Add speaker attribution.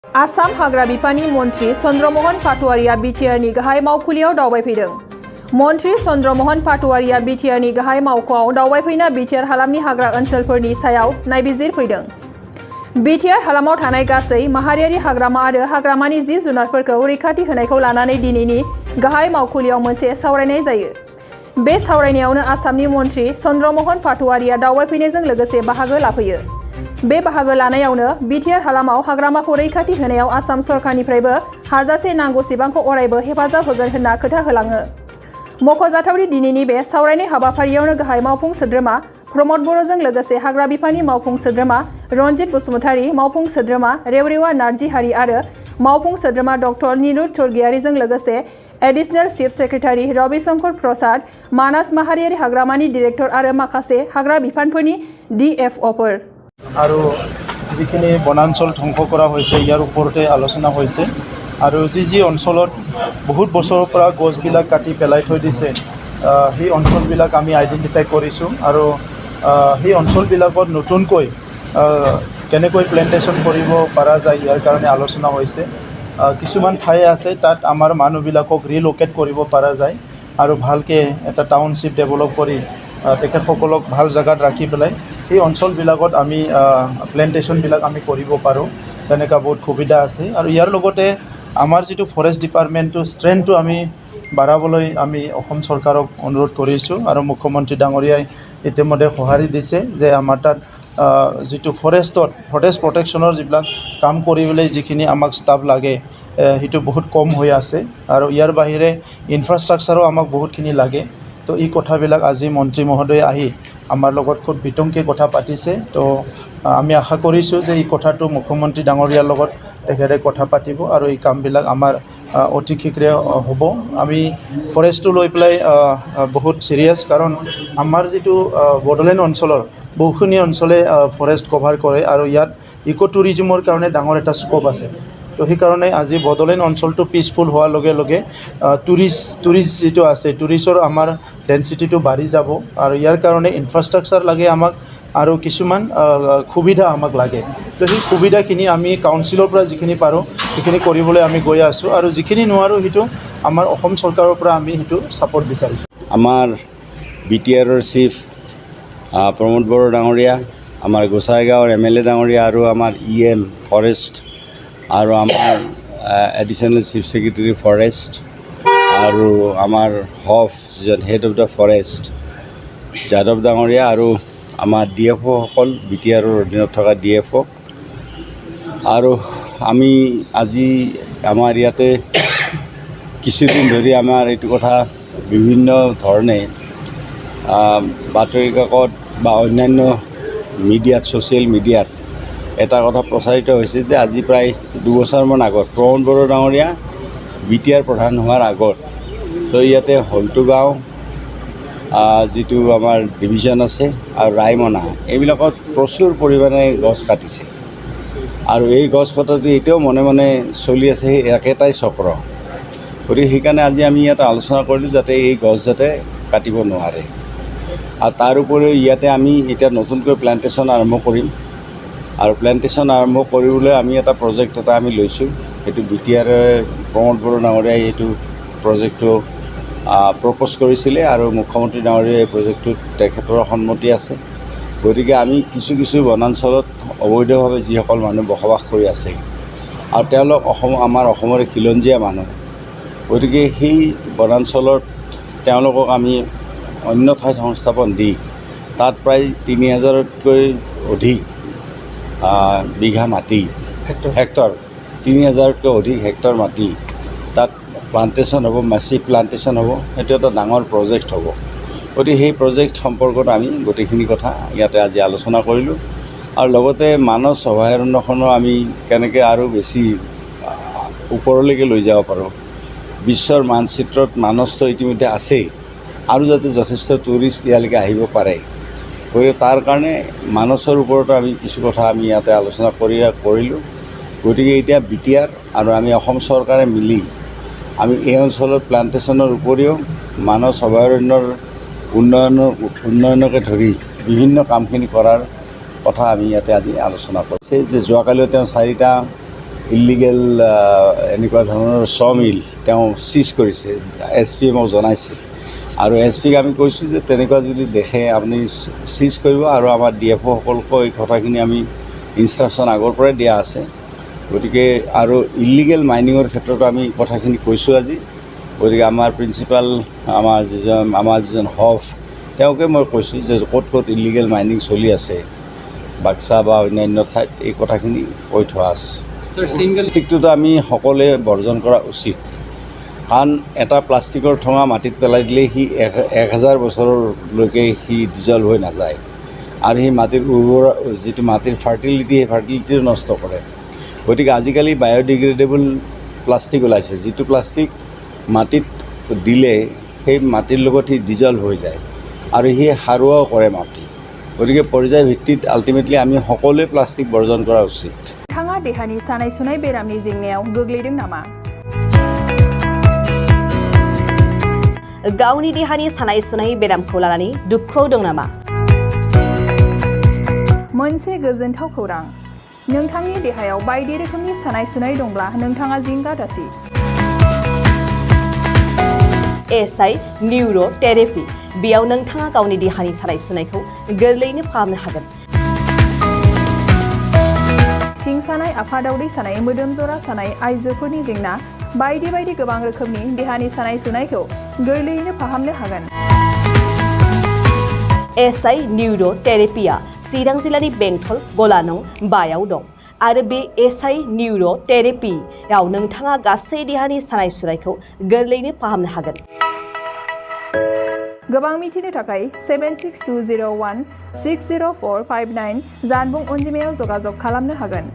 Speaker 1: आसाम हाग्रा बिफाननि मन्त्रि चन्द्रमोहन पाटवारिया बिटिआरनि गाहाय मावखुलियाव दावबायफैदों। मन्त्रि चन्द्रमोहन पाटवारिया बिटिआरनि गाहाय मावख'आव दावबायफैना बिटिआर हालामनि हाग्रा ओनसोलफोरनि सायाव नायबिजिरफैदों। बिटिआर हालामाव थानाय गासै माहारियारि हाग्रामा आरो हाग्रामानि जिब जुनारफोरखौ रैखाथि होनायखौ लानानै दिनैनि गाहाय मावखुलियाव मोनसे सावरायनाय जायो। बे सावरायनायावनो आसामनि मन्त्रि चन्द्रमोहन पाटवारिया दावबायफैनायजों लोगोसे बाहागो लाफैयो। बे बाहागो लानायावनो बिटिआर हालामाव हाग्रामाखौ रैखाथि होनायाव आसाम सरकारनिफ्रायबो हाजासे नांगौसेबांखौ अरायबो हेफाजाब होगोन होनना खोथा होलाङो। मख'जाथावदि दिनैनि बे सावरायनाय हाबाफारियावनो गाहाय मावफुं सोद्रोमा प्रमद बर'जों लोगोसे हाग्रा बिफाननि मावफुं सोद्रोमा रन्जित बसुमतारी, मावफुं सोद्रोमा रेवरेवा नार्जिहारि आरो मावफुं सोद्रोमा डक्टर निरुत स्वर्गियारिजों लोगोसे एडिशनेल चिफ सेक्रेटारि रविशंकर प्रसाद, मानास माहारियारि हाग्रामानि डिरेक्टर आरो माखासे हाग्रा बिफानफोरनि डिएफअफोर
Speaker 2: আৰু যিখিনি বনাঞ্চল ধ্বংস কৰা হৈছে ইয়াৰ ওপৰতে আলোচনা হৈছে আৰু যি অঞ্চলত বহুত বছৰৰ পৰা গছবিলাক কাটি পেলাই থৈ দিছে সেই অঞ্চলবিলাক আমি আইডেণ্টিফাই কৰিছোঁ আৰু সেই অঞ্চলবিলাকত নতুনকৈ কেনেকৈ প্লেণ্টেশ্যন কৰিব পৰা যায় ইয়াৰ কাৰণে আলোচনা হৈছে। কিছুমান ঠাই আছে তাত আমাৰ মানুহবিলাকক ৰিলোকেট কৰিব পৰা যায় আৰু ভালকৈ এটা টাউনশ্বিপ ডেভেলপ কৰি তেখেতসকলক ভাল জেগাত ৰাখি পেলাই এই অঞ্চলবিলাকত আমি প্লেণ্টেশ্যনবিলাক আমি কৰিব পাৰোঁ। তেনেকুৱা বহুত সুবিধা আছে আৰু ইয়াৰ লগতে আমাৰ যিটো ফৰেষ্ট ডিপাৰ্টমেণ্টটো ষ্ট্ৰেংথটো আমি বাঢ়াবলৈ আমি অসম চৰকাৰক অনুৰোধ কৰিছোঁ আৰু মুখ্যমন্ত্ৰী ডাঙৰীয়াই ইতিমধ্যে সঁহাৰি দিছে যে আমাৰ তাত যিটো ফৰেষ্ট প্ৰটেকশ্যনৰ যিবিলাক কাম কৰিবলৈ যিখিনি আমাক ষ্টাফ লাগে সেইটো বহুত কম হৈ আছে আৰু ইয়াৰ বাহিৰে ইনফ্ৰাষ্ট্ৰাকচাৰো আমাক বহুতখিনি লাগে। তো এই কথাবিলাক আজি মন্ত্ৰী মহোদয়ে আহি আমাৰ লগত খুব বিতংকৈ কথা পাতিছে। তো আমি আশা কৰিছোঁ যে এই কথাটো মুখ্যমন্ত্ৰী ডাঙৰীয়াৰ লগত তেখেতে কথা পাতিব আৰু এই কামবিলাক আমাৰ অতি শীঘ্ৰে হ'ব। আমি ফৰেষ্টটো লৈ পেলাই বহুত চিৰিয়াছ, কাৰণ আমাৰ যিটো বড়োলেণ্ড অঞ্চলৰ বহুখিনি অঞ্চলে ফৰেষ্ট কভাৰ কৰে আৰু ইয়াত ইক' টুৰিজিমৰ কাৰণে ডাঙৰ এটা স্ক'প আছে। তো সেইকাৰণে আজি বড়োলেণ্ড অঞ্চলটো পিচফুল হোৱাৰ লগে লগে টুৰিষ্ট যিটো আছে টুৰিষ্টৰ আমাৰ ডেনচিটিটো বাঢ়ি যাব আৰু ইয়াৰ কাৰণে ইনফ্ৰাষ্ট্ৰাকচাৰ লাগে আমাক আৰু কিছুমান সুবিধা আমাক লাগে। তো সেই সুবিধাখিনি আমি কাউন্সিলৰ পৰা যিখিনি পাৰোঁ সেইখিনি কৰিবলৈ আমি গৈ আছোঁ আৰু যিখিনি নোৱাৰোঁ সেইটো আমাৰ অসম চৰকাৰৰ পৰা আমি সেইটো ছাপৰ্ট বিচাৰিছোঁ।
Speaker 3: আমাৰ বিটিআৰৰ চিফ প্ৰমোদ বড়ো ডাঙৰীয়া, আমাৰ গোসাইগাঁৱৰ MLA ডাঙৰীয়া আৰু আমাৰ EM ফৰেষ্ট আৰু আমাৰ এডিশ্যনেল চিফ ছেক্ৰেটাৰী ফৰেষ্ট আৰু আমাৰ হফ যিজন head of the forest Yadav ডাঙৰীয়া আৰু আমাৰ DFOসকল বিটিআৰৰ অধীনত থকা DFO আৰু আমি আজি আমাৰ ইয়াতে কিছুদিন ধৰি আমাৰ এইটো কথা বিভিন্ন ধৰণে বাতৰি কাকত বা অন্যান্য মিডিয়াত ছ'চিয়েল মিডিয়াত এটা কথা প্ৰচাৰিত হৈছে যে আজি প্ৰায় দুবছৰমান আগত প্ৰমোদ বড়ো ডাঙৰীয়া বিটিআৰ প্ৰধান হোৱাৰ আগত ইয়াতে হলটু গাঁও যিটো আমাৰ ডিভিজন আছে আৰু ৰায়মনা এইবিলাকত প্ৰচুৰ পৰিমাণে গছ কাটিছে আৰু এই গছ কটাটো এতিয়াও মনে মনে চলি আছে সেই একেটাই চক্ৰ। গতিকে সেইকাৰণে আজি আমি ইয়াতে আলোচনা কৰিলোঁ যাতে এই গছ যাতে কাটিব নোৱাৰে আৰু তাৰ উপৰিও ইয়াতে আমি এতিয়া নতুনকৈ প্লেণ্টেশ্যন আৰম্ভ কৰিম আৰু প্লেণ্টেশ্যন আৰম্ভ কৰিবলৈ আমি এটা প্ৰজেক্ট এটা আমি লৈছোঁ। সেইটো বিটিআৰে প্ৰমোদ বড়ো ডাঙৰীয়াই এইটো প্ৰজেক্টটো প্ৰপ'জ কৰিছিলে আৰু মুখ্যমন্ত্ৰী ডাঙৰীয়াই এই প্ৰজেক্টটোত তেখেতৰ সন্মতি আছে। গতিকে আমি কিছু বনাঞ্চলত অবৈধভাৱে যিসকল মানুহ বসবাস কৰি আছে আৰু তেওঁলোক আমাৰ অসমৰে খিলঞ্জীয়া মানুহ, গতিকে সেই বনাঞ্চলত তেওঁলোকক আমি অন্য ঠাইত সংস্থাপন দি তাত প্ৰায় 3000তকৈ অধিক বিঘা মাটি হেক্টৰ 3000তকৈ অধিক হেক্টৰ মাটি তাত প্লাণ্টেশ্যন হ'ব, মাছিভ প্লাণ্টেশ্যন হ'ব। সেইটো এটা ডাঙৰ প্ৰজেক্ট হ'ব। গতিকে সেই প্ৰজেক্ট সম্পৰ্কত আমি গোটেইখিনি কথা ইয়াতে আজি আলোচনা কৰিলোঁ আৰু লগতে মানস অভয়াৰণ্যখনো আমি কেনেকৈ আৰু বেছি ওপৰলৈকে লৈ যাব পাৰোঁ। বিশ্বৰ মানচিত্ৰত মানসটো ইতিমধ্যে আছেই আৰু যাতে যথেষ্ট টুৰিষ্ট ইয়ালৈকে আহিব পাৰে। গতিকে তাৰ কাৰণে মানসৰ ওপৰতো আমি কিছু কথা আমি ইয়াতে আলোচনা কৰিলোঁ। গতিকে এতিয়া বিটিআৰ আৰু আমি অসম চৰকাৰে মিলি আমি এই অঞ্চলত প্লাণ্টেশ্যনৰ উপৰিও মানস অভয়াৰণ্যৰ উন্নয়নকে ধৰি বিভিন্ন কামখিনি কৰাৰ কথা আমি ইয়াতে আজি আলোচনা কৰিছোঁ। যে যোৱাকালিও তেওঁ 4টা ইলিগেল এনেকুৱা ধৰণৰ শ্বমিল তেওঁ চিজ কৰিছে, SP মোক জনাইছে। আৰু SPক আমি কৈছোঁ যে তেনেকুৱা যদি দেখে আপুনি চিজ কৰিব, আৰু আমাৰ DFO সকলকো এই কথাখিনি আমি ইনষ্ট্ৰাকশ্যন আগৰ পৰাই দিয়া আছে। গতিকে আৰু ইলিগেল মাইনিঙৰ ক্ষেত্ৰতো আমি কথাখিনি কৈছোঁ আজি। গতিকে আমাৰ প্ৰিন্সিপাল আমাৰ যিজন হফ তেওঁকে মই কৈছোঁ যে ক'ত ক'ত ইলিগেল মাইনিং চলি আছে বাক্সা বা অন্যান্য ঠাইত, এই কথাখিনি কৈ থোৱা আছে। প্লাষ্টিকটোতো আমি সকলোৱে বৰ্জন কৰা উচিত, কাৰণ এটা প্লাষ্টিকৰ ঠোঙা মাটিত পেলাই দিলে সি 1000 বছৰলৈকে সি ডিজল্ভ হৈ নাযায়, আৰু সি মাটিৰ যিটো মাটিৰ ফাৰ্টিলিটি, সেই ফাৰ্টিলিটিও নষ্ট কৰে। গতিকে আজিকালি বায়'ডিগ্ৰেডেবল প্লাষ্টিক ওলাইছে, যিটো প্লাষ্টিক মাটিত দিলে সেই মাটিৰ লগত সি ডিজল্ভ হৈ যায়, আৰু সি সাৰুৱাও কৰে মাটি। গতিকে পৰ্যায় ভিত্তিত আল্টিমেটলি আমি সকলোৱে প্লাষ্টিক বৰ্জন কৰা উচিত।
Speaker 1: नोंथाङा देहानि सानाय सुनाय बेरामनि जेंनायाव गोग्लैदों नामा?
Speaker 4: गावनि देहानि सानाय सुनाय बेरामखौ लानानै दुखुआव दं नामा?
Speaker 1: मोनसे गोजोनथाव खौरां, नोंथांनि देहायाव बायदि रोखोमनि सानाय सुनाय दंब्ला नोंथाङा जिंगा दासि।
Speaker 4: SI निउर'थेरापि, बेयाव नोंथाङा गावनि देहानि सानाय सुनायखौ गोरलैयैनो फाहामनो हागोन।
Speaker 1: सिं सानाय, आफादावदै सानाय, मोदोम जरा सानाय, आइजोफोरनि जेंना, बायदि बायदि गोबां रोखोमनि देहानि सानाय सुनायखौ गोरलैयैनो फाहामनो हागोन।
Speaker 4: SI निउर'थेरापिया चिरां जिल्लानि बेंटल गलानं बायाव दं, आरो बे SI निउर'थेरापियाव नोंथाङा गासै देहानि सानाय सुनायखौ गोरलैयैनो फाहामनो हागोन।
Speaker 1: गोबां मिथिनो थाखाय 7620160459 जानबुं अनजिमायाव जगाजग खालामनो हागोन।